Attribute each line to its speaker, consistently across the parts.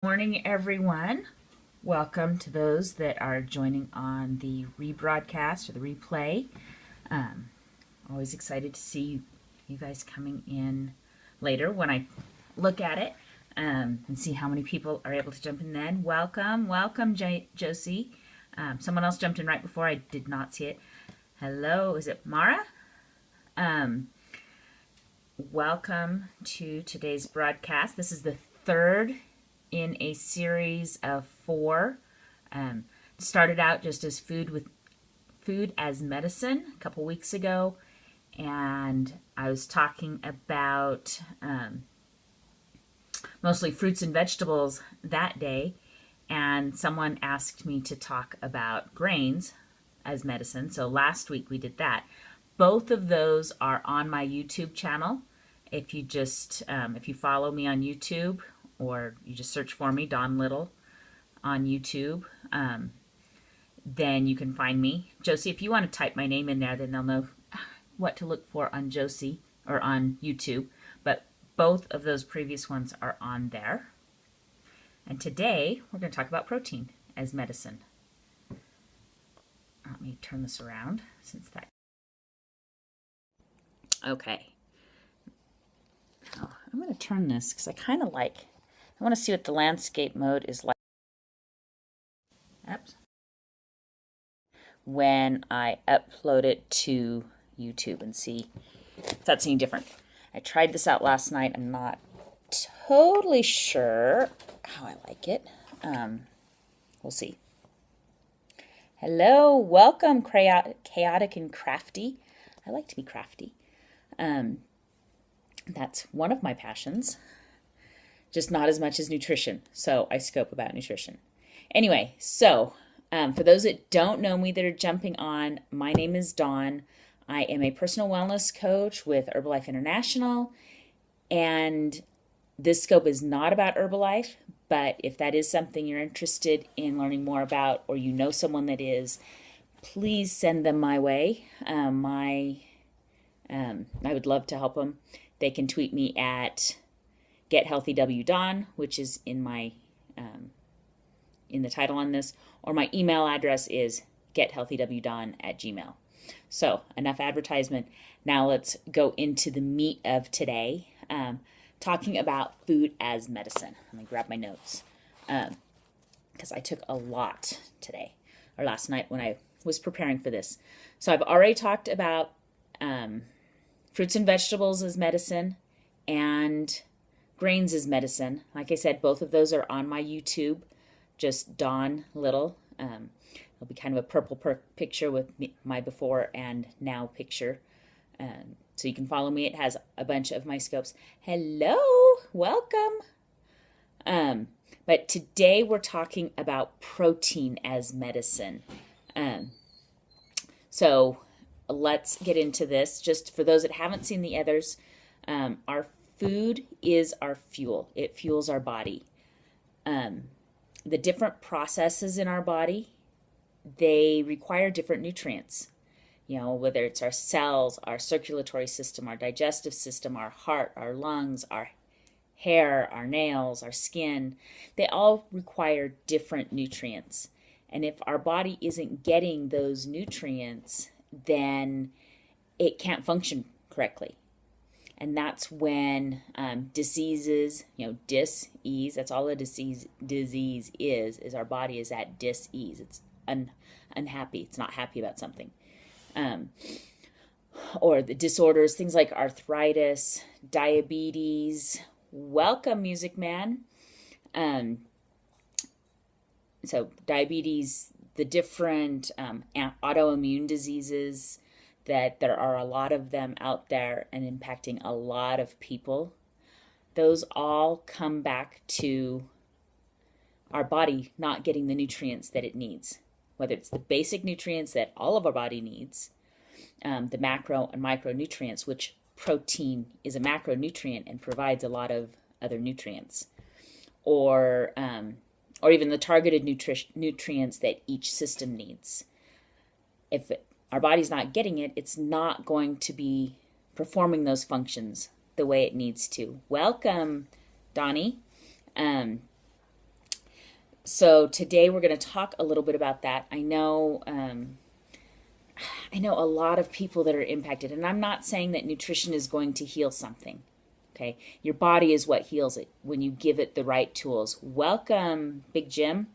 Speaker 1: Morning, everyone. Welcome to those that are joining on the rebroadcast or the replay. Always excited to see you guys coming in later when I look at it and see how many people are able to jump in then. Welcome, Josie. Someone else jumped in right before. I did not see it. Hello, is it Mara? Welcome to today's broadcast. This is the third in a series of 4. Started out just as food as medicine a couple weeks ago, and I was talking about mostly fruits and vegetables that day, and someone asked me to talk about grains as medicine. So last week we did that. Both of those are on my YouTube channel. If you just if you follow me on YouTube, or you just search for me, Dawn Little, on YouTube, then you can find me. Josie, if you want to type my name in there, then they'll know what to look for on Josie or on YouTube. But both of those previous ones are on there. And today we're going to talk about protein as medicine. Let me turn this around since that. Okay. Now, I'm going to turn this because I want to see what the landscape mode is like. Oops. When I upload it to YouTube and see if that's any different. I tried this out last night. I'm not totally sure how I like it. We'll see. Hello, welcome, Chaotic and Crafty. I like to be crafty. That's one of my passions. Just not as much as nutrition. So I scope about nutrition. Anyway, so for those that don't know me that are jumping on, my name is Dawn. I am a personal wellness coach with Herbalife International. And this scope is not about Herbalife, but if that is something you're interested in learning more about, or you know someone that is, please send them my way. I would love to help them. They can tweet me at GetHealthyWDawn, which is in my in the title on this, or my email address is gethealthywdawn@gmail.com. So enough advertisement. Now let's go into the meat of today, talking about food as medicine. Let me grab my notes because I took a lot today or last night when I was preparing for this. So I've already talked about fruits and vegetables as medicine and grains as medicine. Like I said, both of those are on my YouTube, just Dawn Little. It'll be kind of a purple picture with my before and now picture. So you can follow me. It has a bunch of my scopes. Hello, welcome. But today we're talking about protein as medicine. So let's get into this. Just for those that haven't seen the others, our food is our fuel. It fuels our body. The different processes in our body, they require different nutrients. You know, whether it's our cells, our circulatory system, our digestive system, our heart, our lungs, our hair, our nails, our skin, they all require different nutrients. And if our body isn't getting those nutrients, then it can't function correctly. And that's when diseases, dis-ease, that's all a disease is our body is at dis-ease. It's unhappy. It's not happy about something. Or the disorders, things like arthritis, diabetes. Welcome, Music Man. So diabetes, the different autoimmune diseases, that there are a lot of them out there and impacting a lot of people. Those all come back to our body not getting the nutrients that it needs, whether it's the basic nutrients that all of our body needs, the macro and micronutrients, which protein is a macronutrient and provides a lot of other nutrients, or even the targeted nutrients that each system needs. If our body's not getting it, it's not going to be performing those functions the way it needs to. Welcome, Donnie. So today we're going to talk a little bit about that. I know a lot of people that are impacted, and I'm not saying that nutrition is going to heal something. Okay, your body is what heals it when you give it the right tools. Welcome, Big Jim.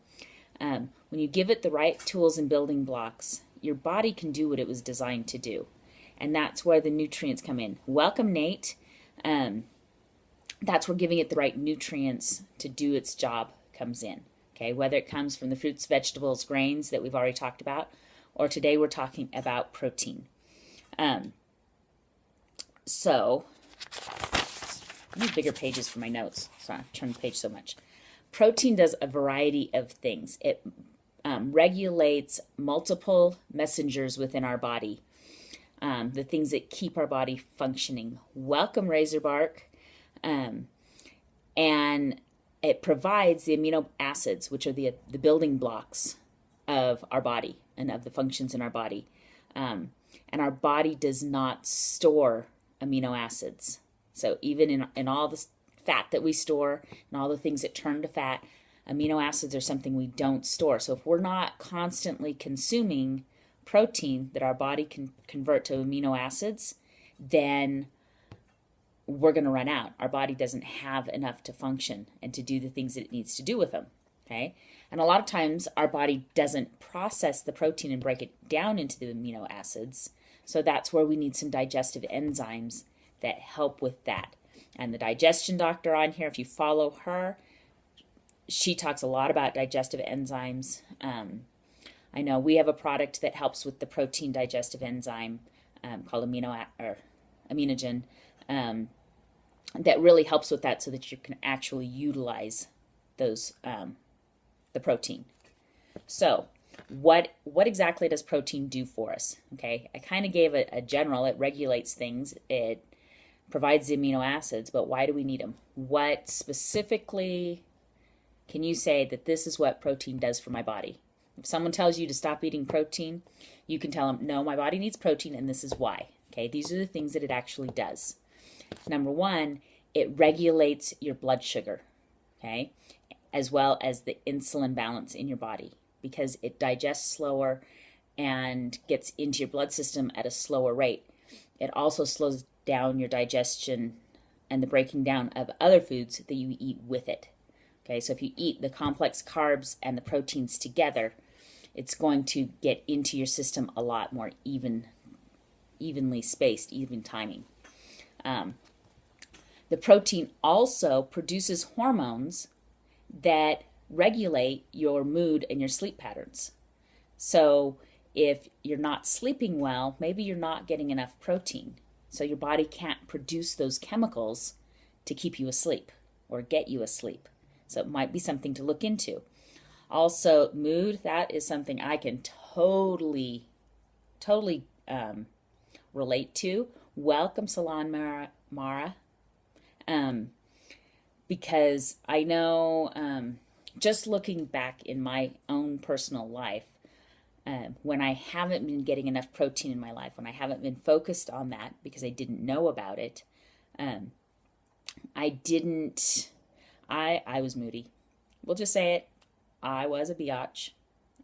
Speaker 1: When you give it the right tools and building blocks, your body can do what it was designed to do, and that's where the nutrients come in. Welcome, Nate. That's where giving it the right nutrients to do its job comes in. Okay, whether it comes from the fruits, vegetables, grains that we've already talked about, or today we're talking about protein. So I need bigger pages for my notes, so I turn the page so much. Protein does a variety of things. It regulates multiple messengers within our body, the things that keep our body functioning. Welcome, Razorbark. And it provides the amino acids, which are the building blocks of our body and of the functions in our body. And our body does not store amino acids. So even in all the fat that we store and all the things that turn to fat, amino acids are something we don't store. So if we're not constantly consuming protein that our body can convert to amino acids, then we're going to run out. Our body doesn't have enough to function and to do the things that it needs to do with them. Okay? And a lot of times our body doesn't process the protein and break it down into the amino acids. So that's where we need some digestive enzymes that help with that. And the digestion doctor on here, if you follow her, she talks a lot about digestive enzymes. I know we have a product that helps with the protein digestive enzyme called Aminogen. That really helps with that so that you can actually utilize those the protein. So what exactly does protein do for us? Okay, I kind of gave a general. It regulates things. It provides the amino acids, but why do we need them? What specifically can you say that this is what protein does for my body? If someone tells you to stop eating protein, you can tell them, no, my body needs protein and this is why. Okay, these are the things that it actually does. Number one, it regulates your blood sugar, okay, as well as the insulin balance in your body because it digests slower and gets into your blood system at a slower rate. It also slows down your digestion and the breaking down of other foods that you eat with it. Okay, so if you eat the complex carbs and the proteins together, it's going to get into your system a lot more evenly spaced, even timing. The protein also produces hormones that regulate your mood and your sleep patterns. So if you're not sleeping well, maybe you're not getting enough protein. So your body can't produce those chemicals to keep you asleep or get you asleep. So it might be something to look into. Also, mood, that is something I can totally relate to. Welcome, Salon Mara. Because I know, just looking back in my own personal life, when I haven't been getting enough protein in my life, when I haven't been focused on that because I didn't know about it, I was moody. We'll just say it. I was a biatch.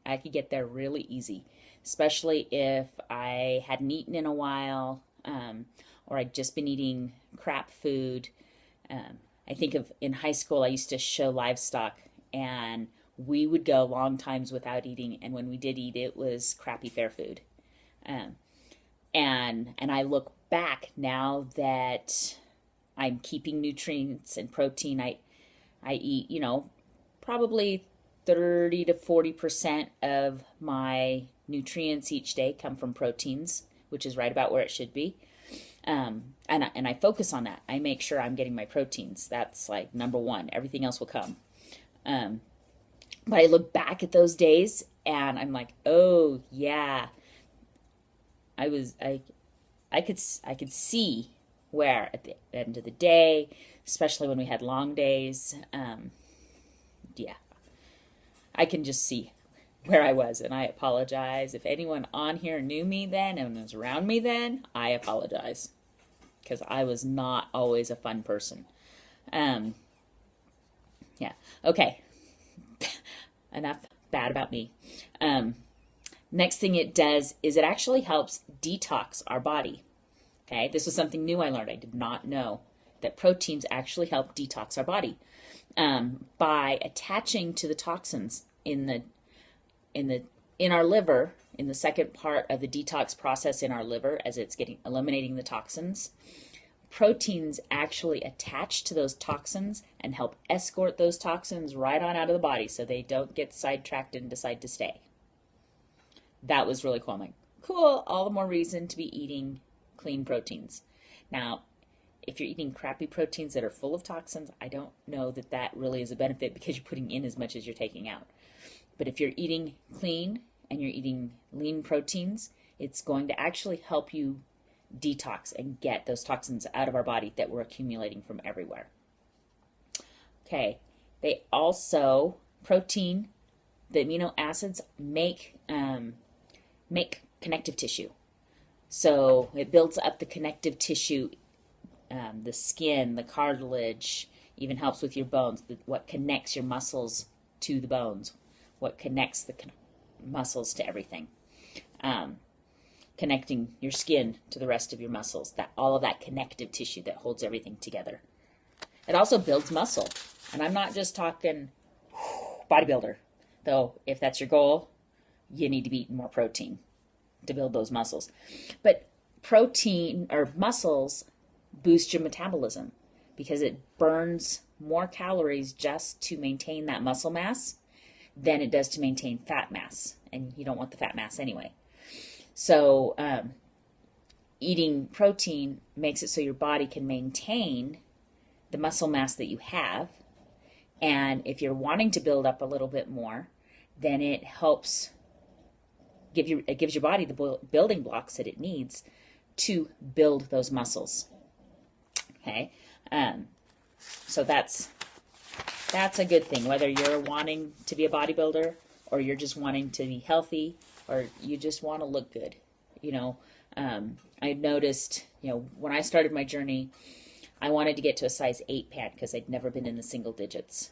Speaker 1: I could get there really easy, especially if I hadn't eaten in a while, or I'd just been eating crap food. I think of in high school, I used to show livestock, and we would go long times without eating, and when we did eat, it was crappy fair food. And I look back now that I'm keeping nutrients and protein. I eat, probably 30 to 40% of my nutrients each day come from proteins, which is right about where it should be. And I focus on that. I make sure I'm getting my proteins. That's like number one. Everything else will come. But I look back at those days and I'm like, oh yeah, I could see where at the end of the day, especially when we had long days, yeah, I can just see where I was, and I apologize. If anyone on here knew me then and was around me then, I apologize, because I was not always a fun person. Yeah, okay. enough bad about me. Next thing it does is it actually helps detox our body. Okay, this was something new I learned. I did not know that proteins actually help detox our body by attaching to the toxins in our liver, in the second part of the detox process in our liver, as it's eliminating the toxins. Proteins actually attach to those toxins and help escort those toxins right on out of the body so they don't get sidetracked and decide to stay. That was really cool. I'm like, cool, all the more reason to be eating clean proteins. Now, if you're eating crappy proteins that are full of toxins, I don't know that that really is a benefit because you're putting in as much as you're taking out. But if you're eating clean and you're eating lean proteins, it's going to actually help you detox and get those toxins out of our body that we're accumulating from everywhere. Okay, they also, protein, the amino acids make connective tissue. So it builds up the connective tissue, the skin, the cartilage, even helps with your bones, what connects your muscles to the bones, what connects the muscles to everything. Connecting your skin to the rest of your muscles, that all of that connective tissue that holds everything together. It also builds muscle. And I'm not just talking bodybuilder, though if that's your goal, you need to be eating more protein to build those muscles. But protein or muscles boost your metabolism because it burns more calories just to maintain that muscle mass than it does to maintain fat mass. And you don't want the fat mass anyway. So eating protein makes it so your body can maintain the muscle mass that you have. And if you're wanting to build up a little bit more, then it helps it gives your body the building blocks that it needs to build those muscles. Okay, so that's a good thing, whether you're wanting to be a bodybuilder or you're just wanting to be healthy or you just want to look good. I noticed, when I started my journey, I wanted to get to a size 8 pant because I'd never been in the single digits.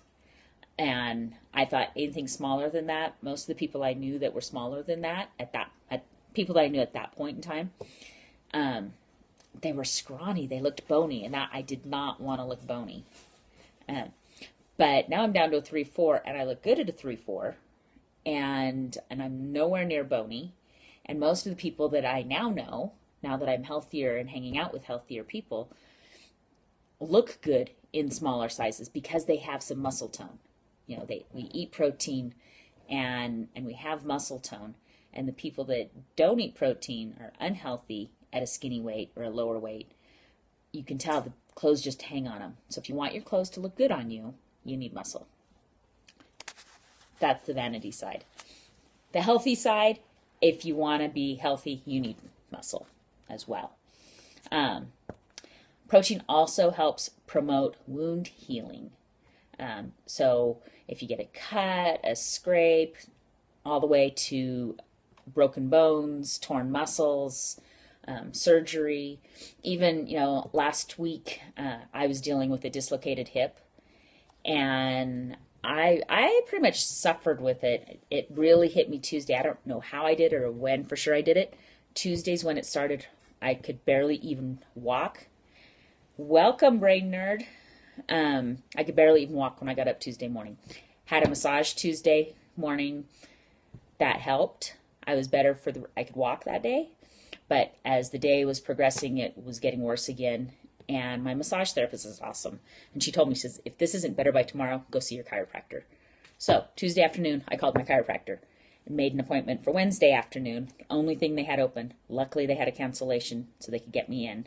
Speaker 1: And I thought anything smaller than that, most of the people I knew that were smaller than that, people that I knew at that point in time, they were scrawny, they looked bony, and I did not want to look bony. But now I'm down to a 3'4", and I look good at a 3'4", and I'm nowhere near bony. And most of the people that I now know, now that I'm healthier and hanging out with healthier people, look good in smaller sizes because they have some muscle tone. We eat protein and we have muscle tone. And the people that don't eat protein are unhealthy at a skinny weight or a lower weight. You can tell the clothes just hang on them. So if you want your clothes to look good on you, you need muscle. That's the vanity side. The healthy side, if you want to be healthy, you need muscle as well. Protein also helps promote wound healing. So if you get a cut, a scrape, all the way to broken bones, torn muscles, surgery, even, last week I was dealing with a dislocated hip, and I pretty much suffered with it. It really hit me Tuesday. I don't know how I did or when for sure I did it. Tuesdays when it started, I could barely even walk. Welcome, brain nerd. I could barely even walk when I got up Tuesday morning. Had a massage Tuesday morning. That helped. I was better I could walk that day. But as the day was progressing, it was getting worse again. And my massage therapist is awesome. And she told me, she says, if this isn't better by tomorrow, go see your chiropractor. So Tuesday afternoon, I called my chiropractor and made an appointment for Wednesday afternoon. The only thing they had open. Luckily, they had a cancellation so they could get me in.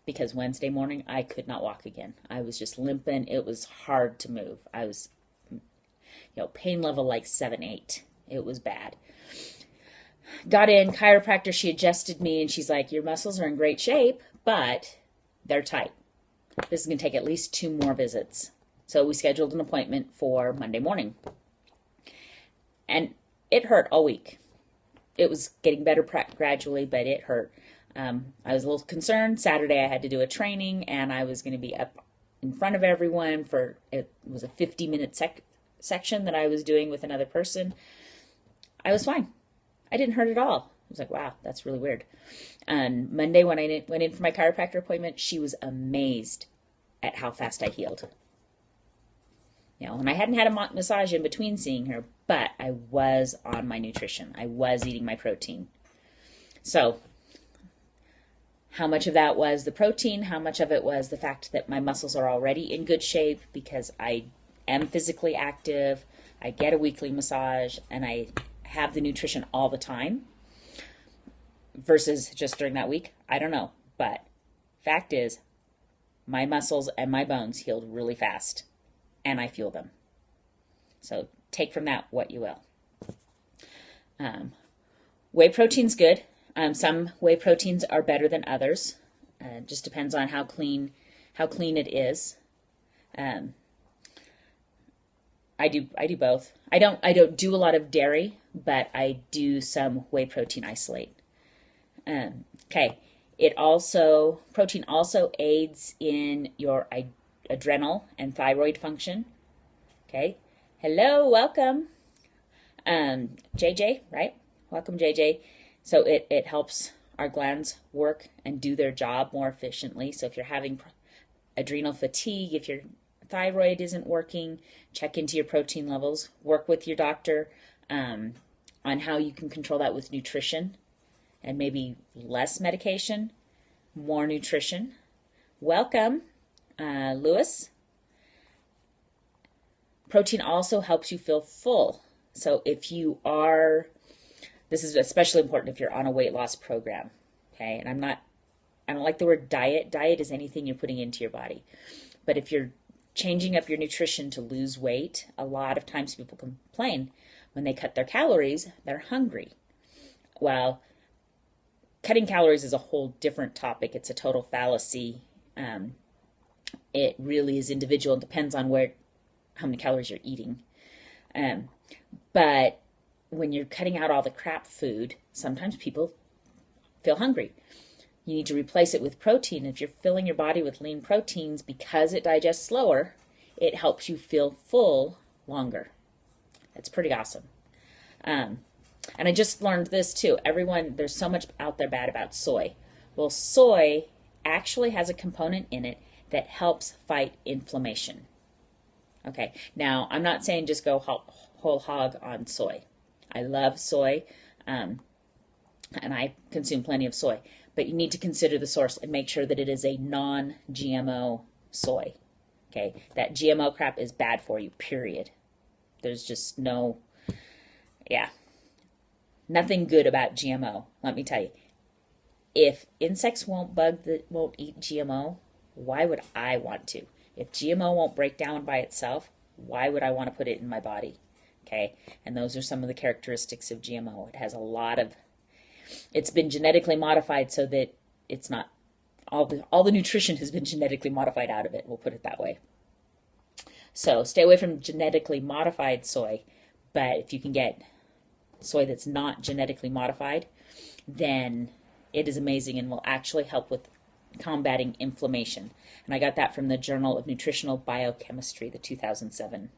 Speaker 1: Because Wednesday morning, I could not walk again. I was just limping. It was hard to move. I was, pain level like 7, 8. It was bad. Got in, chiropractor, she adjusted me, and she's like, your muscles are in great shape, but they're tight. This is going to take at least 2 more visits. So we scheduled an appointment for Monday morning. And it hurt all week. It was getting better gradually, but it hurt. I was a little concerned. Saturday I had to do a training, and I was going to be up in front of everyone it was a 50-minute section that I was doing with another person, I was fine. I didn't hurt at all. I was like, wow, that's really weird. And Monday when I went in for my chiropractor appointment, she was amazed at how fast I healed. And I hadn't had a massage in between seeing her, but I was on my nutrition. I was eating my protein. So how much of that was the protein? How much of it was the fact that my muscles are already in good shape because I am physically active, I get a weekly massage, and I have the nutrition all the time versus just during that week? I don't know. But fact is, my muscles and my bones healed really fast, and I feel them. So take from that what you will. Whey protein's good. Some whey proteins are better than others. Just depends on how clean it is. I do both. I don't do a lot of dairy, but I do some whey protein isolate. Okay. Protein also aids in your adrenal and thyroid function. Okay. Hello, welcome. JJ, right? Welcome, JJ. So it helps our glands work and do their job more efficiently. So if you're having adrenal fatigue, if your thyroid isn't working, check into your protein levels. Work with your doctor on how you can control that with nutrition and maybe less medication, more nutrition. Welcome, Lewis. Protein also helps you feel full. So if you are, this is especially important if you're on a weight loss program, okay? And I don't like the word diet. Diet is anything you're putting into your body. But if you're changing up your nutrition to lose weight, a lot of times people complain when they cut their calories, they're hungry. Well, cutting calories is a whole different topic. It's a total fallacy. It really is individual. It depends on how many calories you're eating. But when you're cutting out all the crap food, sometimes people feel hungry. You need to replace it with protein. If you're filling your body with lean proteins, because it digests slower, it helps you feel full longer. That's pretty awesome. And I just learned this too. There's so much out there bad about soy. Well, soy actually has a component in it that helps fight inflammation. Okay, now I'm not saying just go whole hog on soy. I love soy, and I consume plenty of soy. But you need to consider the source and make sure that it is a non-GMO soy. Okay, that GMO crap is bad for you, period. There's just nothing good about GMO, let me tell you. If insects won't eat GMO, why would I want to? If GMO won't break down by itself, why would I want to put it in my body? Okay, and those are some of the characteristics of GMO. It has it's been genetically modified so that it's not, all the nutrition has been genetically modified out of it, we'll put it that way. So stay away from genetically modified soy, but if you can get soy that's not genetically modified, then it is amazing and will actually help with combating inflammation. And I got that from the Journal of Nutritional Biochemistry, the 2007.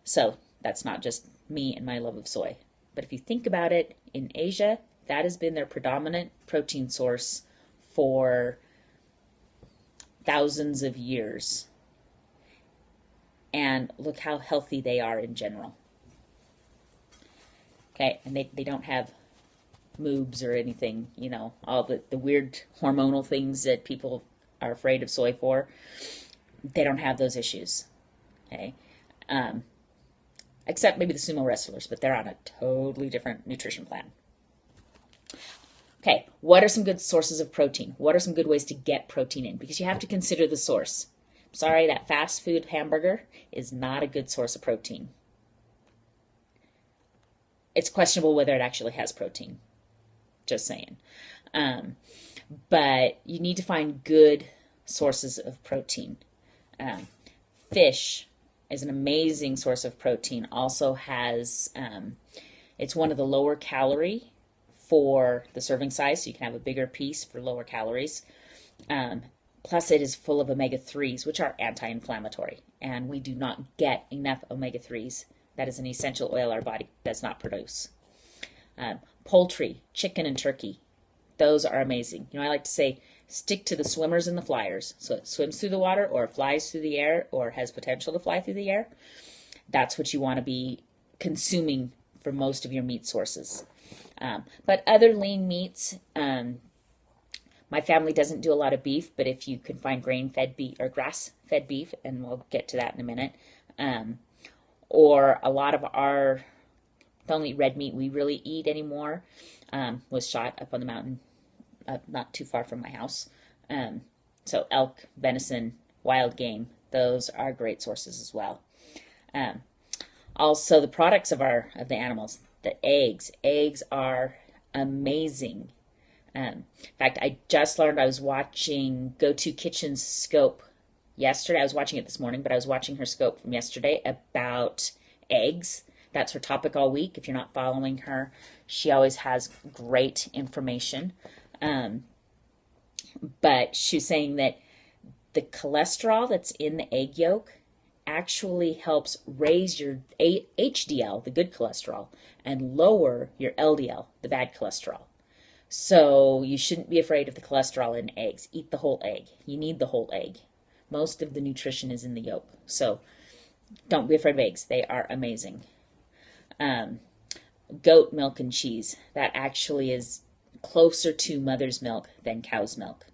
Speaker 1: So that's not just me and my love of soy. But if you think about it, in Asia, that has been their predominant protein source for thousands of years. And look how healthy they are in general. Okay, and they don't have moobs or anything, all the weird hormonal things that people are afraid of soy for. They don't have those issues. Okay. Except maybe the sumo wrestlers, but they're on a totally different nutrition plan. Okay, what are some good sources of protein? What are some good ways to get protein in? Because you have to consider the source. Sorry, that fast food hamburger is not a good source of protein. It's questionable whether it actually has protein. Just saying. But you need to find good sources of protein. Fish is an amazing source of protein. Also has, it's one of the lower calorie for the serving size, so you can have a bigger piece for lower calories. Plus, it is full of omega-3s, which are anti-inflammatory, and we do not get enough omega-3s. That is an essential oil our body does not produce. Poultry, chicken and turkey, those are amazing. I like to say, stick to the swimmers and the flyers. So it swims through the water or flies through the air or has potential to fly through the air. That's what you want to be consuming for most of your meat sources. But other lean meats, my family doesn't do a lot of beef, but if you can find grain-fed beef or grass-fed beef, and we'll get to that in a minute, or a lot of the only red meat we really eat anymore was shot up on the mountain, not too far from my house. So elk, venison, wild game, those are great sources as well. Also, the products of the animals, the eggs. Eggs are amazing. In fact, I just learned, I was watching Go-To Kitchen's scope yesterday. I was watching it this morning, but I was watching her scope from yesterday about eggs. That's her topic all week. If you're not following her, she always has great information. But she was saying that the cholesterol that's in the egg yolk actually helps raise your HDL, the good cholesterol, and lower your LDL, the bad cholesterol. So you shouldn't be afraid of the cholesterol in eggs. Eat the whole egg. You need the whole egg. Most of the nutrition is in the yolk. So don't be afraid of eggs. They are amazing. Goat milk and cheese. That actually is closer to mother's milk than cow's milk,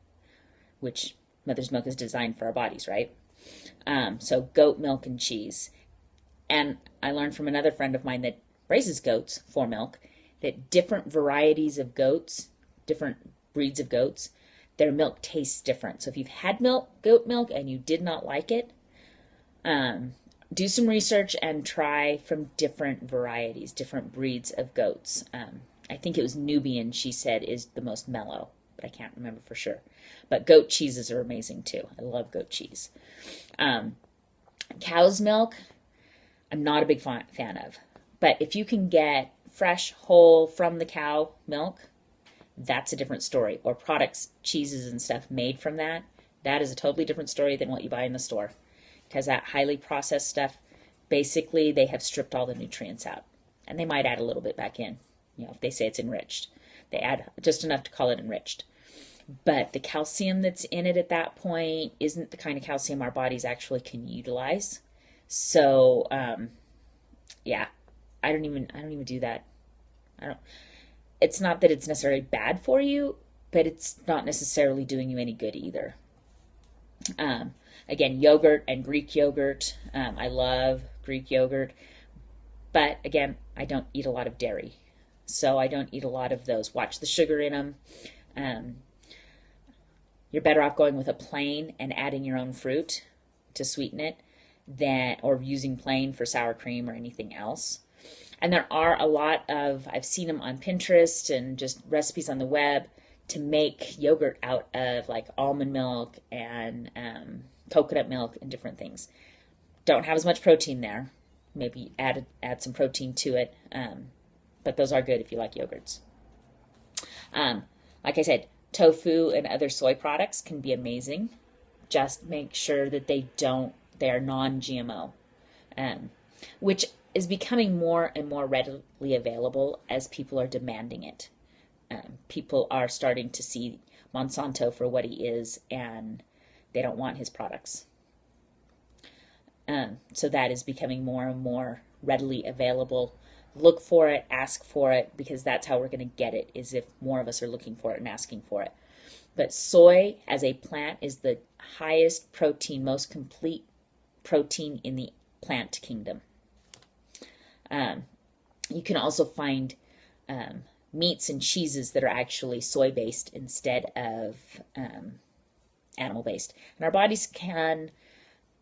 Speaker 1: which mother's milk is designed for our bodies, right? So goat milk and cheese. And I learned from another friend of mine that raises goats for milk that different varieties of goats, different breeds of goats, their milk tastes different. So if you've had goat milk and you did not like it, do some research and try from different varieties, different breeds of goats. I think it was Nubian, she said, is the most mellow, but I can't remember for sure. But goat cheeses are amazing too. I love goat cheese. Cow's milk, I'm not a big fan of. But if you can get fresh, whole, from the cow milk, that's a different story. Or products, cheeses and stuff made from that, that is a totally different story than what you buy in the store. Because that highly processed stuff, basically they have stripped all the nutrients out. And they might add a little bit back in, if they say it's enriched. They add just enough to call it enriched. But the calcium that's in it at that point isn't the kind of calcium our bodies actually can utilize. So, yeah, I don't even do that. It's not that it's necessarily bad for you, but it's not necessarily doing you any good either. Again, yogurt and Greek yogurt. I love Greek yogurt. But again, I don't eat a lot of dairy. So I don't eat a lot of those. Watch the sugar in them. You're better off going with a plain and adding your own fruit to sweeten it or using plain for sour cream or anything else. And there are a lot of, I've seen them on Pinterest and just recipes on the web to make yogurt out of like almond milk and coconut milk and different things. Don't have as much protein there. Maybe add some protein to it. But those are good if you like yogurts. Like I said, tofu and other soy products can be amazing. Just make sure that they are non-GMO, which is becoming more and more readily available as people are demanding it. People are starting to see Monsanto for what he is, and they don't want his products. So that is becoming more and more readily available. Look for it, ask for it, because that's how we're going to get it, is if more of us are looking for it and asking for it. But soy as a plant is the highest protein, most complete protein in the plant kingdom. You can also find meats and cheeses that are actually soy-based instead of animal-based. And our bodies can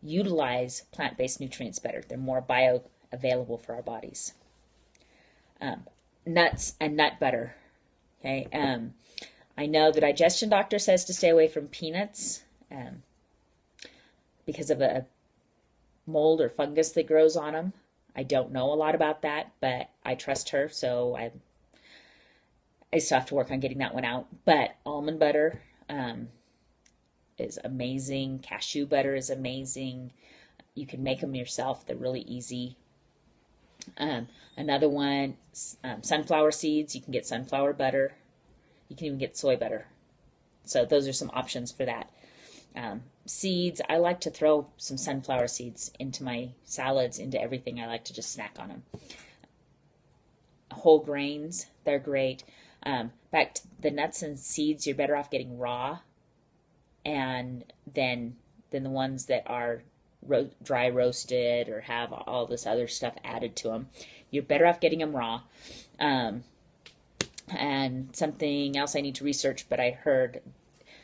Speaker 1: utilize plant-based nutrients better. They're more bioavailable for our bodies. Nuts and nut butter. Okay. I know the digestion doctor says to stay away from peanuts because of a mold or fungus that grows on them. I don't know a lot about that, but I trust her, so I still have to work on getting that one out. But almond butter, is amazing. Cashew butter is amazing. You can make them yourself. They're really easy. Another one, sunflower seeds. You can get sunflower butter. You can even get soy butter. So those are some options for that. Seeds, I like to throw some sunflower seeds into my salads, into everything. I like to just snack on them. Whole grains, they're great. Back to the nuts and seeds, you're better off getting raw and than the ones that are dry roasted or have all this other stuff added to them. You're better off getting them raw. And something else I need to research, but I heard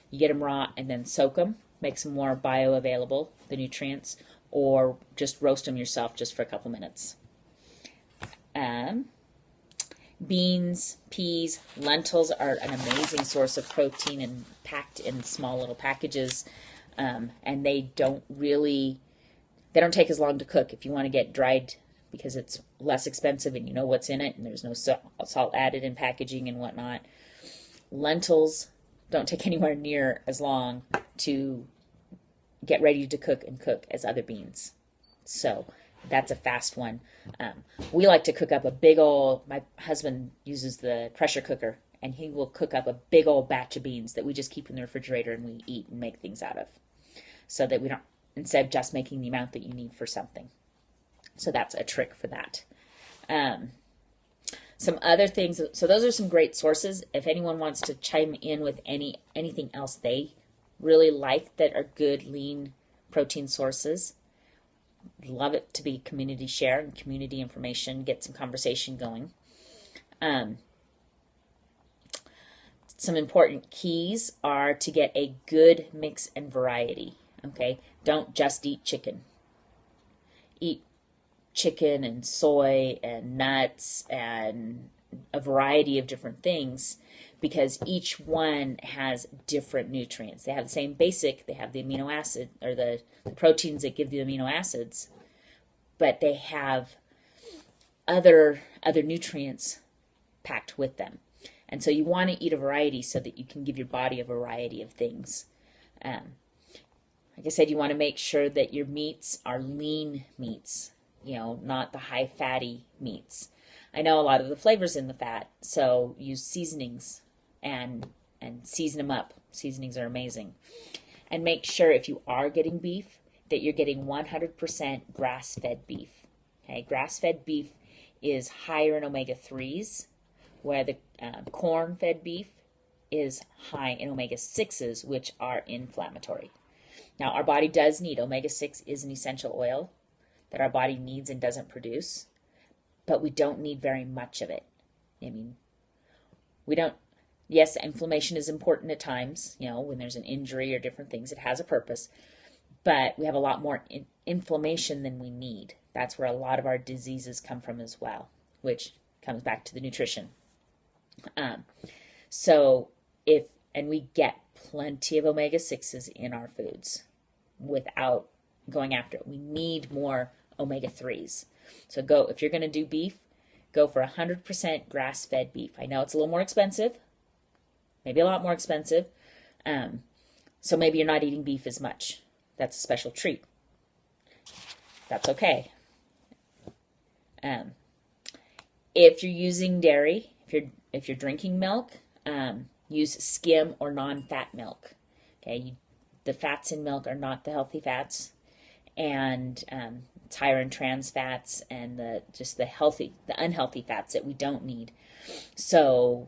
Speaker 1: you get them raw and then soak them, makes them more bioavailable, the nutrients, or just roast them yourself just for a couple minutes. Beans, peas, lentils are an amazing source of protein and packed in small little packages. And they don't take as long to cook if you want to get dried, because it's less expensive and you know what's in it and there's no salt added in packaging and whatnot. Lentils don't take anywhere near as long to get ready to cook as other beans. So that's a fast one. We like to cook up my husband uses the pressure cooker, and he will cook up a big old batch of beans that we just keep in the refrigerator and we eat and make things out of. So that we don't, instead of just making the amount that you need for something. So that's a trick for that. Some other things, so those are some great sources. If anyone wants to chime in with anything else they really like that are good, lean protein sources, love it to be community share and community information, get some conversation going. Some important keys are to get a good mix and variety. Okay, don't just eat chicken. Eat chicken and soy and nuts and a variety of different things, because each one has different nutrients. They have the same basic, they have the amino acid or the proteins that give the amino acids, but they have other nutrients packed with them. And so you want to eat a variety so that you can give your body a variety of things. Like I said, you want to make sure that your meats are lean meats, not the high fatty meats. I know a lot of the flavors in the fat, so use seasonings and season them up. Seasonings are amazing. And make sure if you are getting beef that you're getting 100% grass-fed beef. Okay, grass-fed beef is higher in omega-3s, where the corn-fed beef is high in omega-6s, which are inflammatory. Now, our body does need omega-6 is an essential oil that our body needs and doesn't produce, but we don't need very much of it. Yes, inflammation is important at times, when there's an injury or different things, it has a purpose, but we have a lot more inflammation than we need. That's where a lot of our diseases come from as well, which comes back to the nutrition. And we get plenty of omega-6s in our foods without going after it. We need more omega-3s. So if you're going to do beef, go for 100% grass-fed beef. I know it's a little more expensive, maybe a lot more expensive. So maybe you're not eating beef as much. That's a special treat. That's okay. If you're using dairy, if you're drinking milk, use skim or non-fat milk. Okay, the fats in milk are not the healthy fats, and it's higher in trans fats and the unhealthy fats that we don't need. So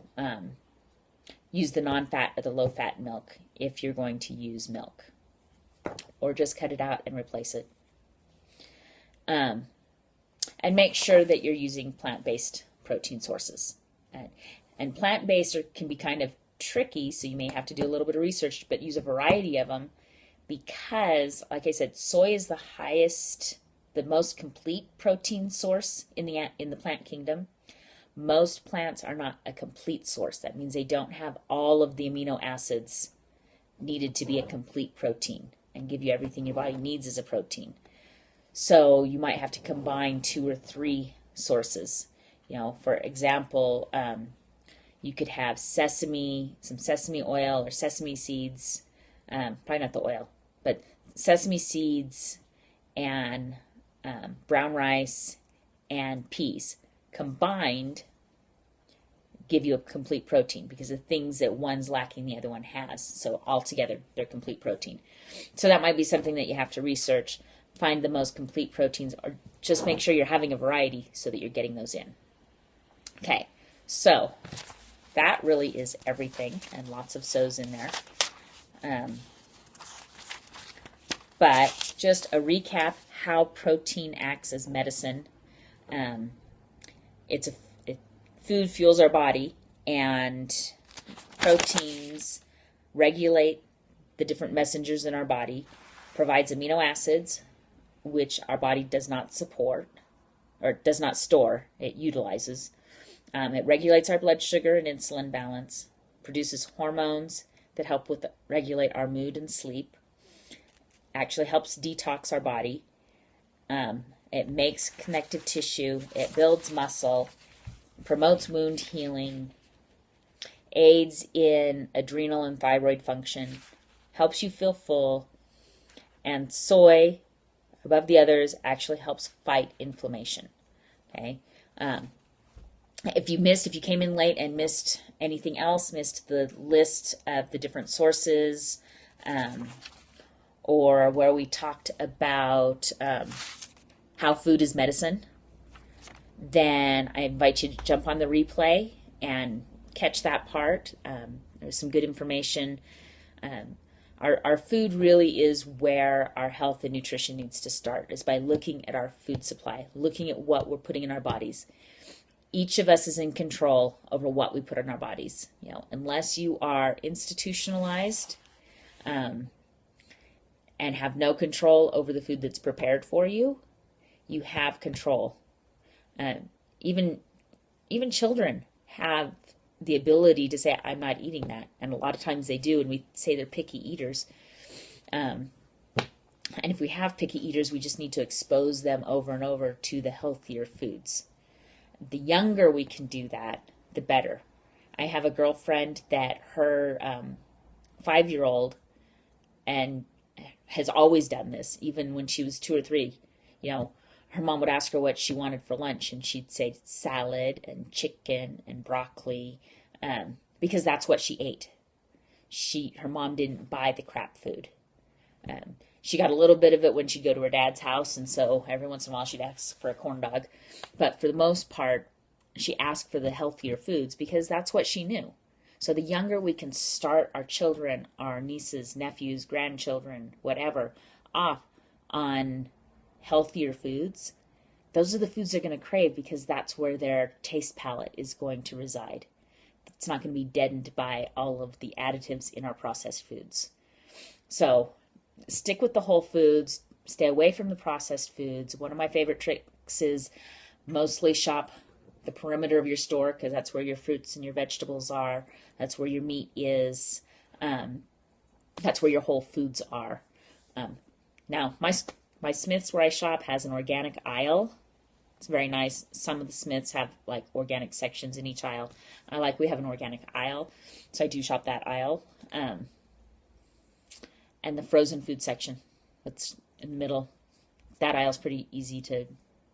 Speaker 1: use the non-fat or the low-fat milk if you're going to use milk, or just cut it out and replace it. And make sure that you're using plant-based protein sources. And plant-based can be kind of tricky, so you may have to do a little bit of research, but use a variety of them, because, like I said, soy is the most complete protein source in the plant kingdom. Most plants are not a complete source. That means they don't have all of the amino acids needed to be a complete protein and give you everything your body needs as a protein. So you might have to combine 2 or 3 sources. For example, you could have some sesame oil or sesame seeds, Probably not the oil, but sesame seeds and brown rice and peas combined give you a complete protein, because the things that one's lacking the other one has. So altogether, they're complete protein. So that might be something that you have to research, find the most complete proteins, or just make sure you're having a variety so that you're getting those in. Okay, so that really is everything, and lots of so's in there. But just a recap how protein acts as medicine. Food fuels our body, and proteins regulate the different messengers in our body, provides amino acids, which our body does not support, or does not store, it utilizes. It regulates our blood sugar and insulin balance, produces hormones that help with regulate our mood and sleep, actually helps detox our body. It makes connective tissue, it builds muscle, promotes wound healing, aids in adrenal and thyroid function, helps you feel full, and soy, above the others, actually helps fight inflammation. Okay. If you came in late and missed anything else, missed the list of the different sources, or where we talked about how food is medicine, then I invite you to jump on the replay and catch that part. There's some good information. Our food really is where our health and nutrition needs to start, is by looking at our food supply, looking at what we're putting in our bodies. Each of us is in control over what we put in our bodies. Unless you are institutionalized and have no control over the food that's prepared for you, you have control. Even children have the ability to say, I'm not eating that. And a lot of times they do, and we say they're picky eaters. And if we have picky eaters, we just need to expose them over and over to the healthier foods. The younger we can do that, the better. I have a girlfriend that her 5-year-old, and has always done this, even when she was 2 or 3, her mom would ask her what she wanted for lunch, and she'd say salad and chicken and broccoli, because that's what she ate. Her mom didn't buy the crap food. She got a little bit of it when she'd go to her dad's house, and so every once in a while she'd ask for a corn dog. But for the most part, she asked for the healthier foods because that's what she knew. So the younger we can start our children, our nieces, nephews, grandchildren, whatever, off on healthier foods, those are the foods they're going to crave, because that's where their taste palette is going to reside. It's not going to be deadened by all of the additives in our processed foods. So stick with the whole foods, stay away from the processed foods. One of my favorite tricks is mostly shop the perimeter of your store, because that's where your fruits and your vegetables are. That's where your meat is. That's where your whole foods are. Now, my Smith's where I shop has an organic aisle. It's very nice. Some of the Smiths have like organic sections in each aisle. We have an organic aisle, so I do shop that aisle. And the frozen food section, that's in the middle. That aisle's pretty easy to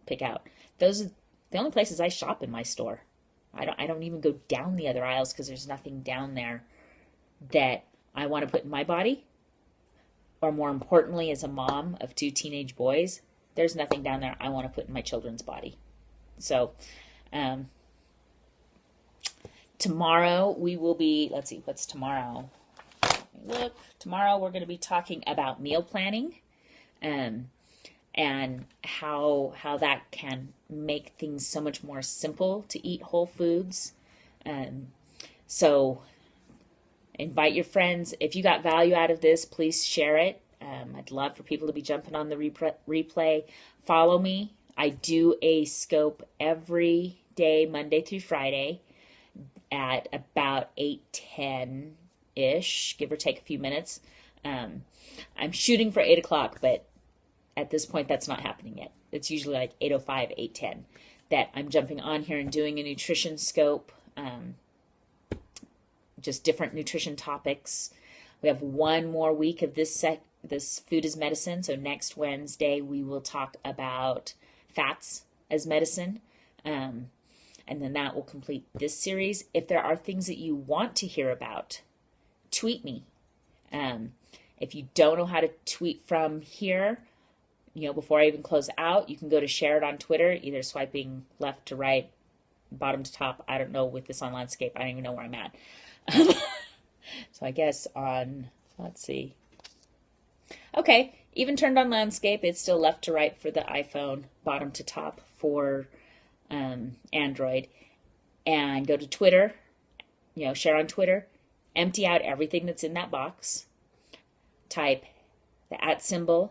Speaker 1: pick out. Those are the only places I shop in my store. I don't even go down the other aisles, because there's nothing down there that I want to put in my body. Or more importantly, as a mom of 2 teenage boys, there's nothing down there I want to put in my children's body. So, tomorrow we will be, let's see, what's tomorrow? Look, tomorrow we're going to be talking about meal planning, and how that can make things so much more simple to eat whole foods. So invite your friends. If you got value out of this, please share it. I'd love for people to be jumping on the replay. Follow me. I do a scope every day, Monday through Friday, at about 8:10-ish, give or take a few minutes. I'm shooting for 8 o'clock, but at this point, that's not happening yet. It's usually like 8:05, 8:10 that I'm jumping on here and doing a nutrition scope, just different nutrition topics. We have one more week of this food as medicine. So next Wednesday we will talk about fats as medicine. And then that will complete this series. If there are things that you want to hear about, tweet me. If you don't know how to tweet from here, before I even close out, you can go to share it on Twitter, either swiping left to right, bottom to top. I don't know with this on landscape. I don't even know where I'm at. So I guess let's see. Okay, even turned on landscape, it's still left to right for the iPhone, bottom to top for Android. And go to Twitter, share on Twitter, empty out everything that's in that box, type the @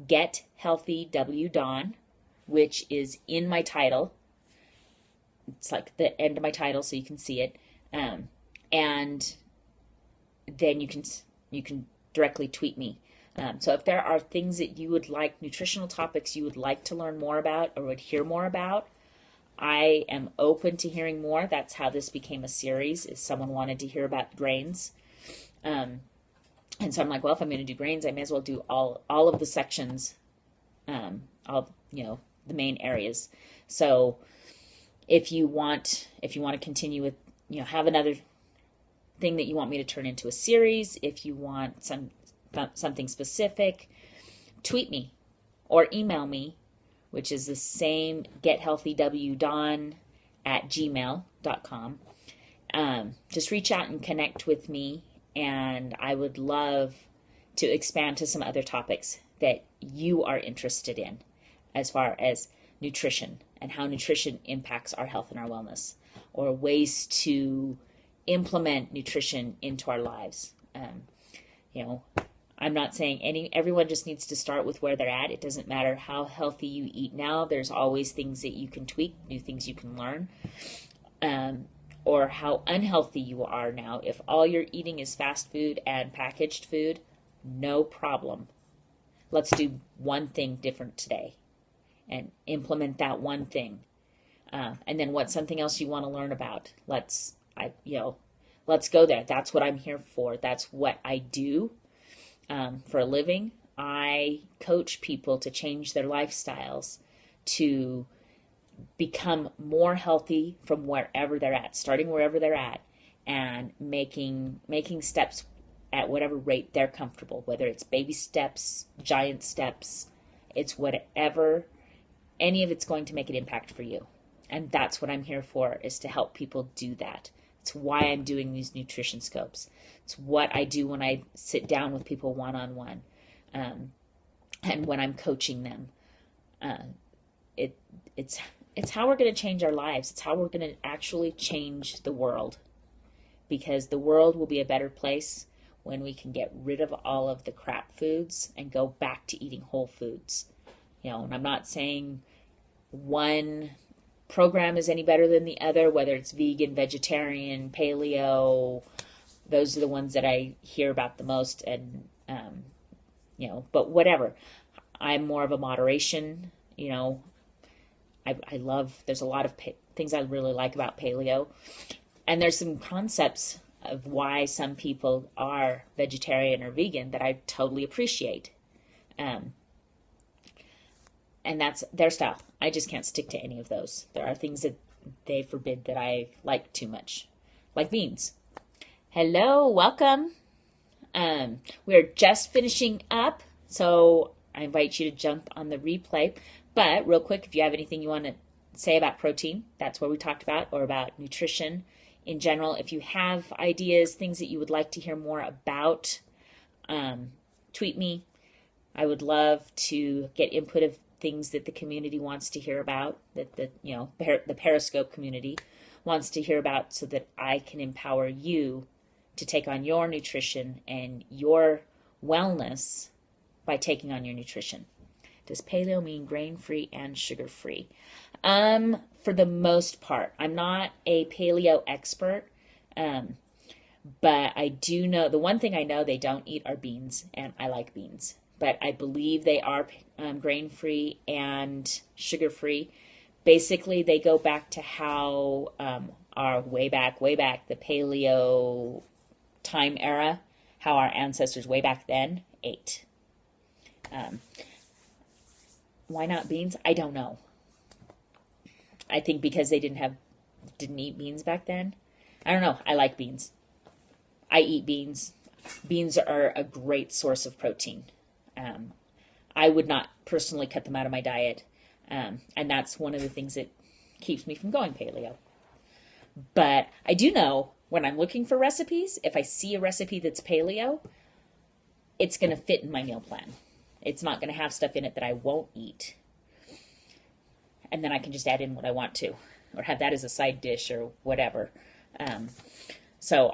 Speaker 1: Get Healthy W Dawn, which is in my title. It's like the end of my title, so you can see it. And then you can directly tweet me. So if there are things that you would like, nutritional topics you would like to learn more about or would hear more about, I am open to hearing more. That's how this became a series, is someone wanted to hear about grains. And so I'm like, well, if I'm going to do grains, I may as well do all of the sections, all the main areas. So if you want to continue with, have another thing that you want me to turn into a series, if you want something specific, tweet me or email me, which is the same, gethealthywdawn@gmail.com. Just reach out and connect with me, and I would love to expand to some other topics that you are interested in as far as nutrition and how nutrition impacts our health and our wellness, or ways to implement nutrition into our lives. I'm not saying everyone just needs to start with where they're at. It doesn't matter how healthy you eat now. There's always things that you can tweak, new things you can learn, or how unhealthy you are now. If all you're eating is fast food and packaged food, no problem. Let's do one thing different today and implement that one thing. And then what's something else you want to learn about? Let's go there. That's what I'm here for. That's what I do. For a living. I coach people to change their lifestyles to become more healthy from wherever they're at, starting wherever they're at, and making steps at whatever rate they're comfortable, whether it's baby steps, giant steps, it's whatever, any of it's going to make an impact for you. And that's what I'm here for, is to help people do that. It's why I'm doing these nutrition scopes. It's what I do when I sit down with people one-on-one, and when I'm coaching them. It's how we're going to change our lives. It's how we're going to actually change the world, because the world will be a better place when we can get rid of all of the crap foods and go back to eating whole foods. And I'm not saying one program is any better than the other, whether it's vegan, vegetarian, paleo. Those are the ones that I hear about the most, and but whatever. I'm more of a moderation. I love, there's a lot of things I really like about paleo, and there's some concepts of why some people are vegetarian or vegan that I totally appreciate. And that's their style. I just can't stick to any of those. There are things that they forbid that I like too much, like beans. Hello, welcome. We're just finishing up, so I invite you to jump on the replay. But real quick, if you have anything you want to say about protein, that's what we talked about, or about nutrition in general. If you have ideas, things that you would like to hear more about, tweet me. I would love to get input of things that the community wants to hear about, that the Periscope community wants to hear about, so that I can empower you to take on your nutrition and your wellness by taking on your nutrition. Does paleo mean grain-free and sugar-free? For the most part. I'm not a paleo expert, but I do know, the one thing I know they don't eat are beans, and I like beans. But I believe they are grain-free and sugar-free. Basically, they go back to how our way back, the paleo time era, how our ancestors way back then ate. Um, why not beans? I don't know. I think because they didn't eat beans back then. I don't know. I like beans. I eat beans. Beans are a great source of protein. Um, I would not personally cut them out of my diet. And that's one of the things that keeps me from going paleo. But I do know when I'm looking for recipes, if I see a recipe that's paleo, it's going to fit in my meal plan. It's not going to have stuff in it that I won't eat. And then I can just add in what I want to, or have that as a side dish or whatever. So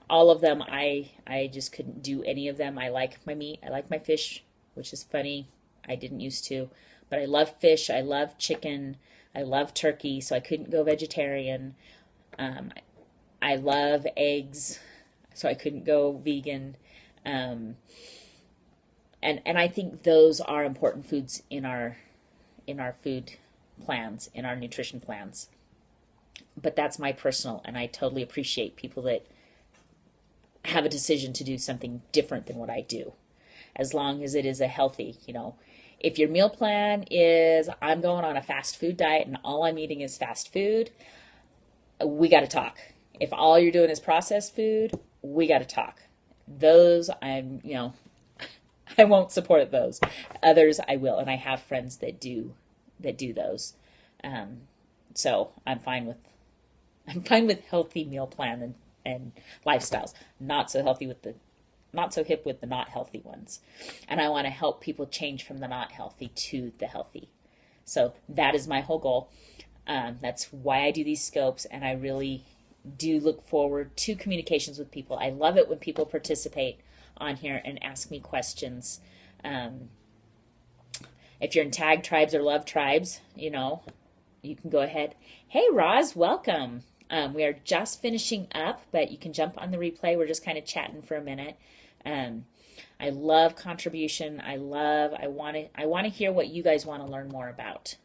Speaker 1: all of them, I just couldn't do any of them. I like my meat. I like my fish, which is funny. I didn't used to, but I love fish. I love chicken. I love turkey, so I couldn't go vegetarian. I love eggs, so I couldn't go vegan. And I think those are important foods in our food plans, in our nutrition plans. But that's my personal, and I totally appreciate people that have a decision to do something different than what I do, as long as it is a healthy, if your meal plan is I'm going on a fast food diet and all I'm eating is fast food, we got to talk. If all you're doing is processed food, we got to talk. Those I won't support those. Others I will, and I have friends that do those. So I'm fine with healthy meal plan and lifestyles. Not so hip with the not healthy ones. And I want to help people change from the not healthy to the healthy. So that is my whole goal. That's why I do these scopes, and I really do look forward to communications with people. I love it when people participate on here and ask me questions. If you're in Tag Tribes or Love Tribes, you can go ahead. Hey, Roz, welcome. We are just finishing up, but you can jump on the replay. We're just kind of chatting for a minute. I love contribution. I want to hear what you guys want to learn more about,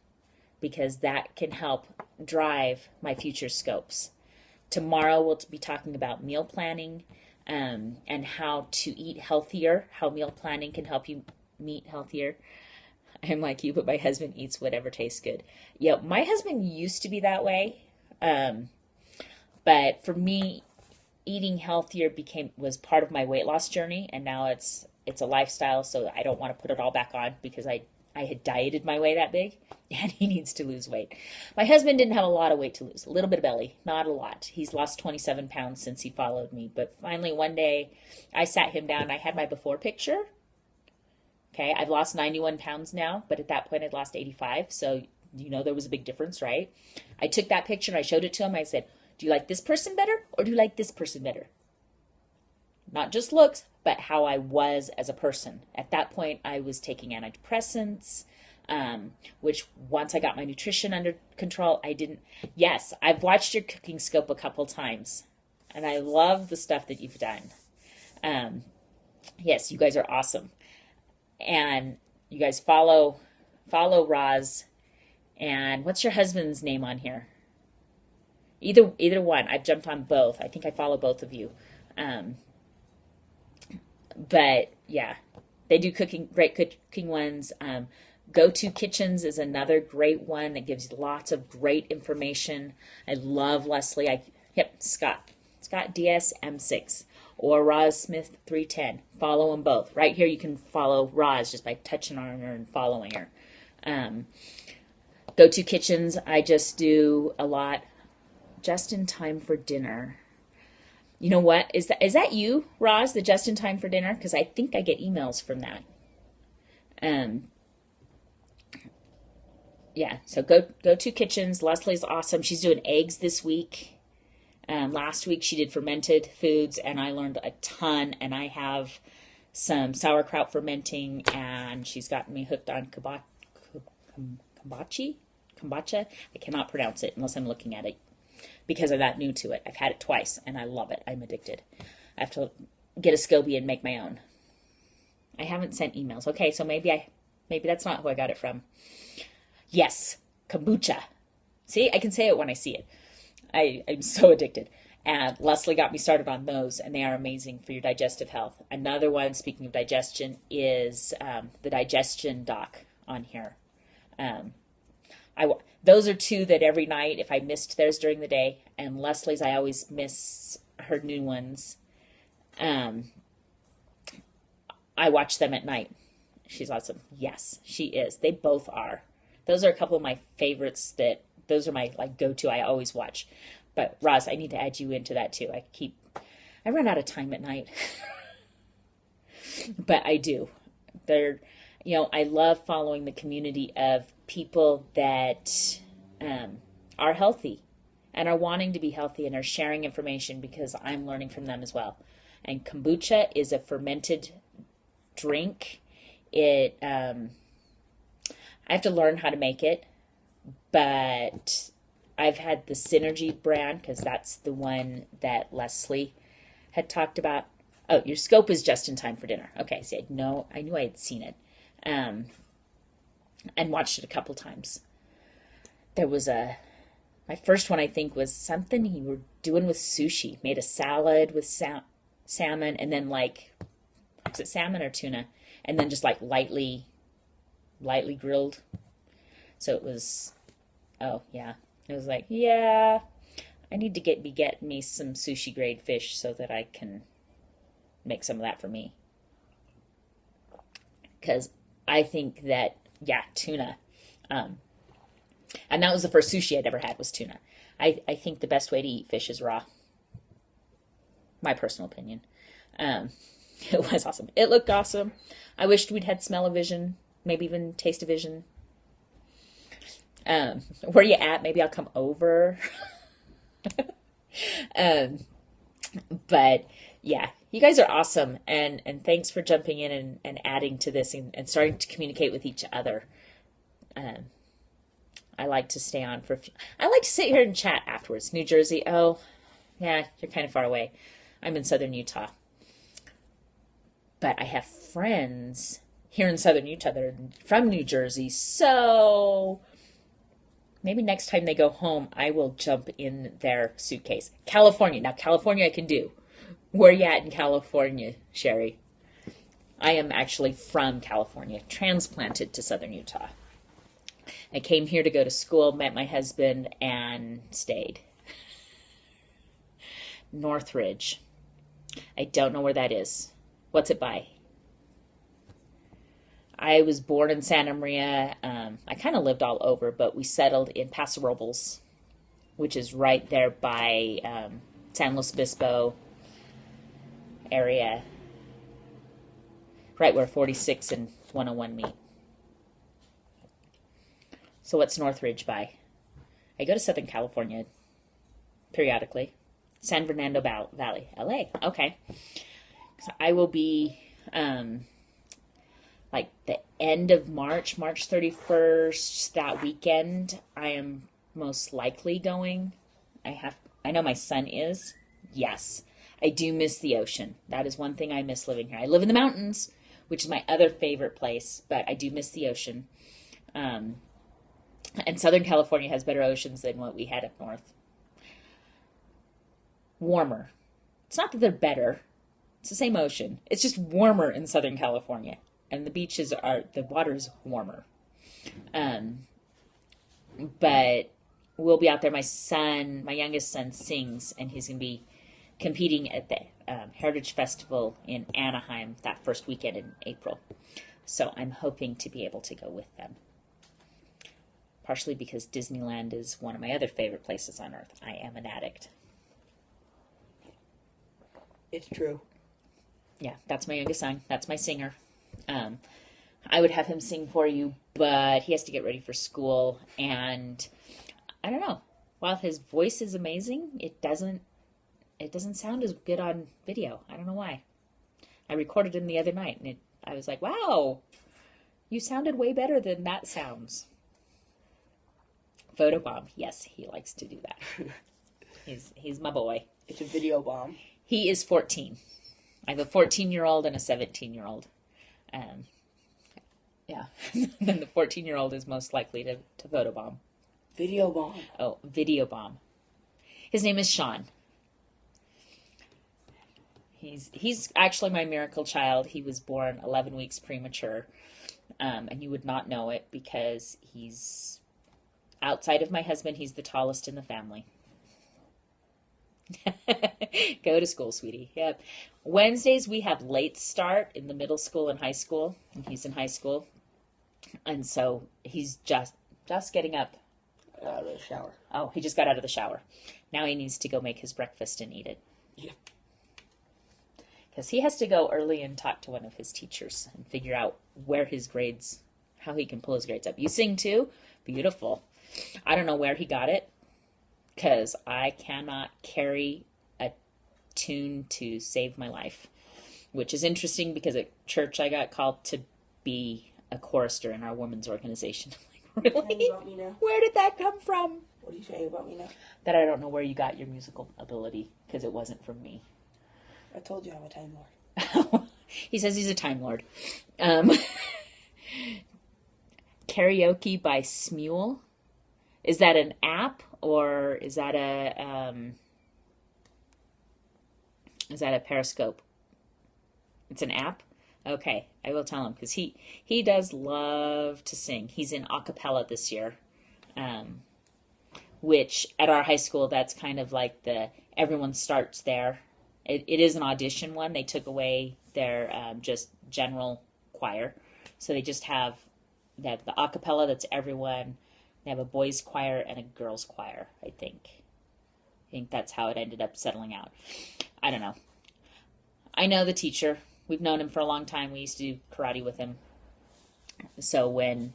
Speaker 1: because that can help drive my future scopes. Tomorrow we'll be talking about meal planning, and how to eat healthier, how meal planning can help you eat healthier. I'm like you, but my husband eats whatever tastes good. Yeah, my husband used to be that way. But for me, eating healthier was part of my weight loss journey, and now it's a lifestyle, so I don't want to put it all back on, because I had dieted my way that big, and he needs to lose weight. My husband didn't have a lot of weight to lose. A little bit of belly, not a lot. He's lost 27 pounds since he followed me. But finally one day I sat him down and I had my before picture. Okay, I've lost 91 pounds now, but at that point I'd lost 85. So, there was a big difference, right? I took that picture and I showed it to him. I said, do you like this person better, or do you like this person better? Not just looks, but how I was as a person. At that point, I was taking antidepressants, which once I got my nutrition under control, I didn't. Yes, I've watched your cooking scope a couple times, and I love the stuff that you've done. Yes, you guys are awesome. And you guys follow Roz. And what's your husband's name on here? Either one. I've jumped on both. I think I follow both of you. But yeah, they do great cooking ones. Go To Kitchens is another great one that gives lots of great information. I love Leslie. Scott DS M6 or Roz Smith 310. Follow them both. Right here you can follow Roz just by touching on her and following her. Go To Kitchens, I just do a lot. Just in Time for Dinner. You know what? Is that you, Roz, the Just in Time for Dinner? Because I think I get emails from that. Yeah, so go To Kitchens. Leslie's awesome. She's doing eggs this week. Last week she did fermented foods, and I learned a ton. And I have some sauerkraut fermenting, and she's gotten me hooked on kombucha. I cannot pronounce it unless I'm looking at it, because I'm that new to it. I've had it twice, and I love it. I'm addicted. I have to get a SCOBY and make my own. I haven't sent emails. Okay, so maybe that's not who I got it from. Yes, kombucha. See, I can say it when I see it. I'm so addicted. And Leslie got me started on those, and they are amazing for your digestive health. Another one, speaking of digestion, is the Digestion doc on here. Those are two that every night, if I missed theirs during the day, and Leslie's, I always miss her new ones. I watch them at night. She's awesome. Yes, she is. They both are. Those are a couple of my favorites those are my like go-to. I always watch. But Roz, I need to add you into that too. I run out of time at night. But I do. I love following the community of people that are healthy and are wanting to be healthy and are sharing information because I'm learning from them as well. And kombucha is a fermented drink. I have to learn how to make it, but I've had the Synergy brand because that's the one that Leslie had talked about. Oh, your scope is just in time for dinner. Okay, so I knew I had seen it, and watched it a couple times. There was my first one I think was something you were doing with sushi. Made a salad with salmon, and then was it salmon or tuna? And then just lightly grilled. So it was, oh yeah. It was I need to get me some sushi grade fish so that I can make some of that for me. Because I think that, tuna. And that was the first sushi I'd ever had was tuna. I think the best way to eat fish is raw. My personal opinion. It was awesome. It looked awesome. I wished we'd had smell-o-vision, maybe even taste-o-vision. Where you at? Maybe I'll come over. But yeah, you guys are awesome. And thanks for jumping in and adding to this and starting to communicate with each other. I like to stay on I like to sit here and chat afterwards. New Jersey. Oh, yeah, you're kind of far away. I'm in southern Utah. But I have friends here in southern Utah that are from New Jersey. So maybe next time they go home, I will jump in their suitcase. California. Now, California I can do. Where you at in California, Sherry? I am actually from California, transplanted to southern Utah. I came here to go to school, met my husband, and stayed. Northridge. I don't know where that is. What's it by? I was born in Santa Maria. I kind of lived all over, but we settled in Paso Robles, which is right there by San Luis Obispo area, right where 46 and 101 meet. So what's Northridge by? I go to Southern California periodically. San Fernando Valley, LA. Okay. So I will be the end of March 31st, that weekend. I am most likely going. I know my son is. Yes. I do miss the ocean. That is one thing I miss living here. I live in the mountains, which is my other favorite place, but I do miss the ocean. And Southern California has better oceans than what we had up north. Warmer. It's not that they're better. It's the same ocean. It's just warmer in Southern California. And the water is warmer. But we'll be out there. My youngest son sings, and he's going to be competing at the Heritage Festival in Anaheim that first weekend in April. So I'm hoping to be able to go with them. Partially because Disneyland is one of my other favorite places on earth. I am an addict.
Speaker 2: It's true.
Speaker 1: Yeah, that's my youngest son. That's my singer. I would have him sing for you, but he has to get ready for school. And I don't know. While his voice is amazing, it doesn't sound as good on video. I don't know why. I recorded him the other night, and I was like, wow, you sounded way better than that sounds. Photobomb. Yes, he likes to do that. He's my boy.
Speaker 2: It's a video bomb.
Speaker 1: He is 14. I have a 14-year-old and a 17-year-old. Yeah. Then the 14-year-old is most likely to photobomb.
Speaker 2: Video bomb.
Speaker 1: Oh, video bomb. His name is Sean. He's actually my miracle child. He was born 11 weeks premature, and you would not know it because he's outside of my husband. He's the tallest in the family. Go to school, sweetie. Yep. Wednesdays we have late start in the middle school and high school, and he's in high school, and so he's just getting up.
Speaker 2: Out of the shower.
Speaker 1: Oh, he just got out of the shower. Now he needs to go make his breakfast and eat it.
Speaker 2: Yeah.
Speaker 1: Because he has to go early and talk to one of his teachers and figure out how he can pull his grades up. You sing too? Beautiful. I don't know where he got it, because I cannot carry a tune to save my life, which is interesting because at church I got called to be a chorister in our women's organization. I'm like,
Speaker 2: What are you
Speaker 1: really?
Speaker 2: saying about me now?
Speaker 1: Where did that come from?
Speaker 2: What are you saying about me now?
Speaker 1: That I don't know where you got your musical ability, because it wasn't from me.
Speaker 2: I told you I'm a Time Lord.
Speaker 1: He says he's a Time Lord. Karaoke by Smule. Is that an app, or is that a Periscope? It's an app? Okay, I will tell him, because he does love to sing. He's in a cappella this year, which at our high school, that's kind of like everyone starts there. It is an audition one. They took away their just general choir. So they have the a cappella that's everyone. They have a boys choir and a girls choir, I think. I think that's how it ended up settling out. I don't know. I know the teacher. We've known him for a long time. We used to do karate with him. So when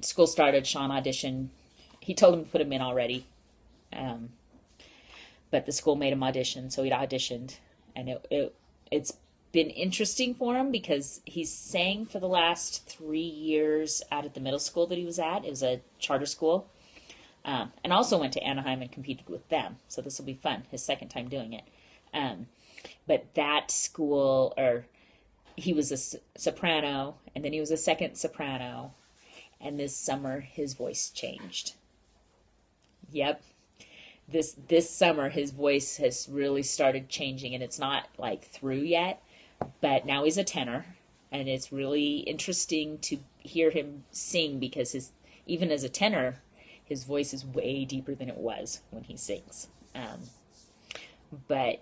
Speaker 1: school started, Sean auditioned. He told him to put him in already. But the school made him audition, so he'd auditioned. And it's been interesting for him because he's sang for the last 3 years out at the middle school that he was at. It was a charter school. And also went to Anaheim and competed with them. So this will be fun, his second time doing it. But that school, he was a soprano, and then he was a second soprano. And this summer, his voice changed. Yep. This summer, his voice has really started changing, and it's not like through yet, but now he's a tenor, and it's really interesting to hear him sing because even as a tenor, his voice is way deeper than it was when he sings. But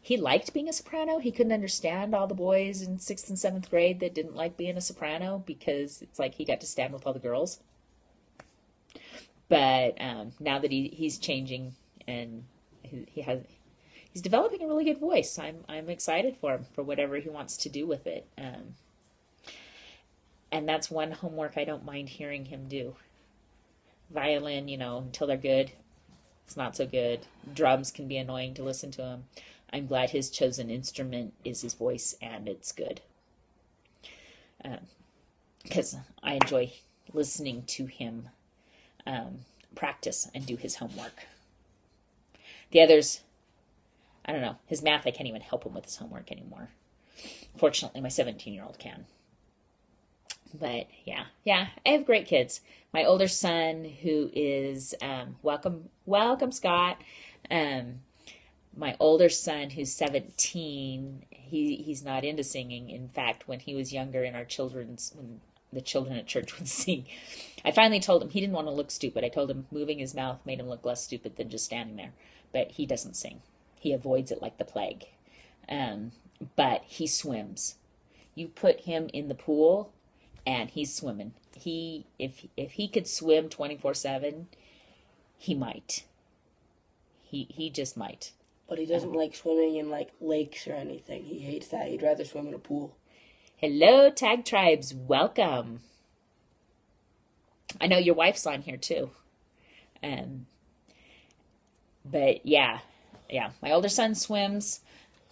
Speaker 1: he liked being a soprano. He couldn't understand all the boys in 6th and 7th grade that didn't like being a soprano because it's like he got to stand with all the girls. But now that he's changing and he's developing a really good voice, I'm excited for him for whatever he wants to do with it. And that's one homework I don't mind hearing him do. Violin, until they're good, it's not so good. Drums can be annoying to listen to him. I'm glad his chosen instrument is his voice, and it's good. Because I enjoy listening to him practice and do his homework. The others, I don't know. His math, I can't even help him with his homework anymore. Fortunately, my 17-year-old can. But yeah, I have great kids. My older son, who is welcome Scott. My older son, who's 17, he's not into singing. In fact, when he was younger, when the children at church would sing, I finally told him he didn't want to look stupid. I told him moving his mouth made him look less stupid than just standing there. But he doesn't sing. He avoids it like the plague. But he swims. You put him in the pool, and he's swimming. If he could swim 24/7, he might. He just might.
Speaker 2: But he doesn't like swimming in lakes or anything. He hates that. He'd rather swim in a pool.
Speaker 1: Hello, Tag Tribes. Welcome. I know your wife's on here too. But yeah. My older son swims,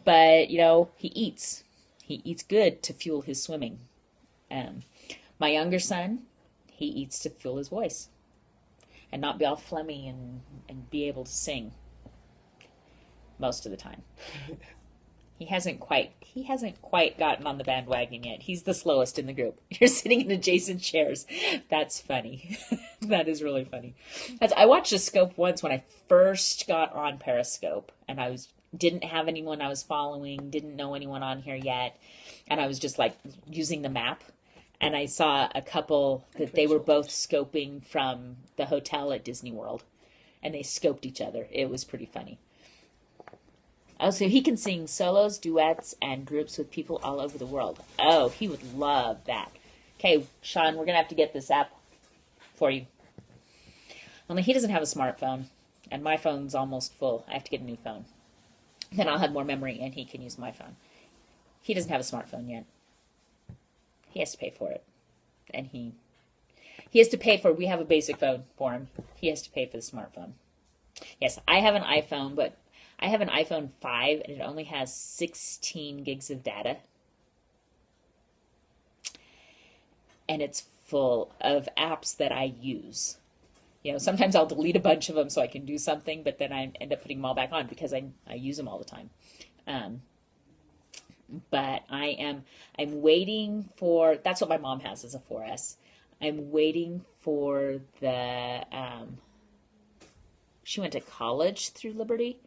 Speaker 1: but he eats. He eats good to fuel his swimming. My younger son, he eats to fuel his voice and not be all phlegmy and be able to sing most of the time. He hasn't quite gotten on the bandwagon yet. He's the slowest in the group. You're sitting in adjacent chairs. That's funny. That is really funny. I watched a scope once when I first got on Periscope, and I didn't have anyone I was following, didn't know anyone on here yet, and I was just like using the map. And I saw a couple that they were both scoping from the hotel at Disney World, and they scoped each other. It was pretty funny. Oh, so he can sing solos, duets, and groups with people all over the world. Oh, he would love that. Okay, Sean, we're going to have to get this app for you. Only he doesn't have a smartphone, and my phone's almost full. I have to get a new phone. Then I'll have more memory, and he can use my phone. He doesn't have a smartphone yet. He has to pay for it. And he has to pay for it. We have a basic phone for him. He has to pay for the smartphone. Yes, I have an iPhone, but I have an iPhone 5, and it only has 16 gigs of data. And it's full of apps that I use. You know, sometimes I'll delete a bunch of them so I can do something, but then I end up putting them all back on because I use them all the time. But I'm waiting for, that's what my mom has as a 4S. I'm waiting for she went to college through Liberty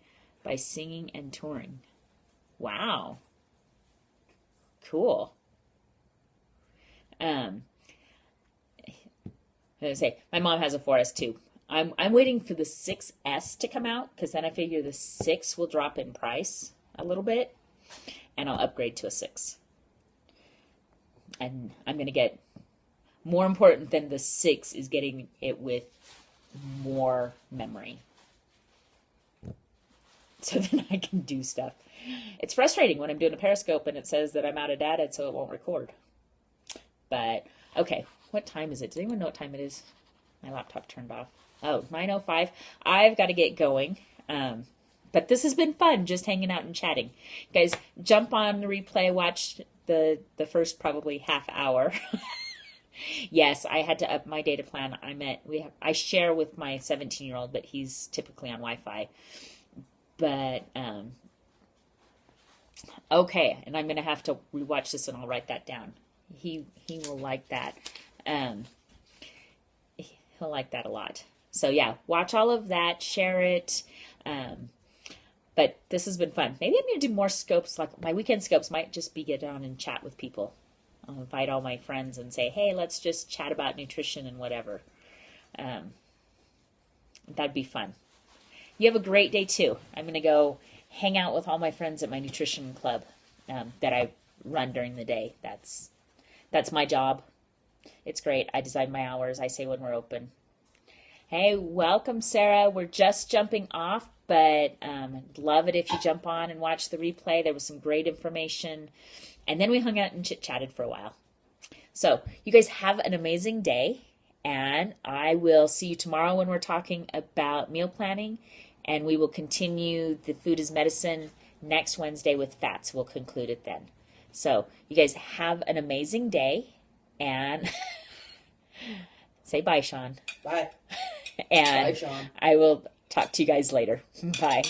Speaker 1: by singing and touring. Wow. Cool. I was gonna say, my mom has a 4S too. I'm waiting for the 6S to come out, because then I figure the 6 will drop in price a little bit, and I'll upgrade to a 6. And I'm going to get, more important than the 6 is getting it with more memory. So then I can do stuff. It's frustrating when I'm doing a Periscope and it says that I'm out of data, so it won't record. But, okay, what time is it? Does anyone know what time it is? My laptop turned off. Oh, 9:05. I've got to get going. But this has been fun, just hanging out and chatting. Guys, jump on the replay, watch the first probably half hour. Yes, I had to up my data plan. I share with my 17-year-old, but he's typically on Wi-Fi. But, okay, and I'm going to have to rewatch this and I'll write that down. He will like that. He'll like that a lot. So yeah, watch all of that, share it. But this has been fun. Maybe I'm going to do more scopes. Like my weekend scopes might just be get on and chat with people. I'll invite all my friends and say, hey, let's just chat about nutrition and whatever. That'd be fun. You have a great day too. I'm going to go hang out with all my friends at my nutrition club that I run during the day. That's my job. It's great. I decide my hours. I say when we're open. Hey, welcome, Sarah. We're just jumping off, but love it if you jump on and watch the replay. There was some great information. And then we hung out and chit-chatted for a while. So you guys have an amazing day, and I will see you tomorrow when we're talking about meal planning, and we will continue the food is medicine next Wednesday with fats. We'll conclude it then. So you guys have an amazing day, and say bye, Sean.
Speaker 2: Bye.
Speaker 1: And
Speaker 2: Bye, Sean.
Speaker 1: I will talk to you guys later. Bye.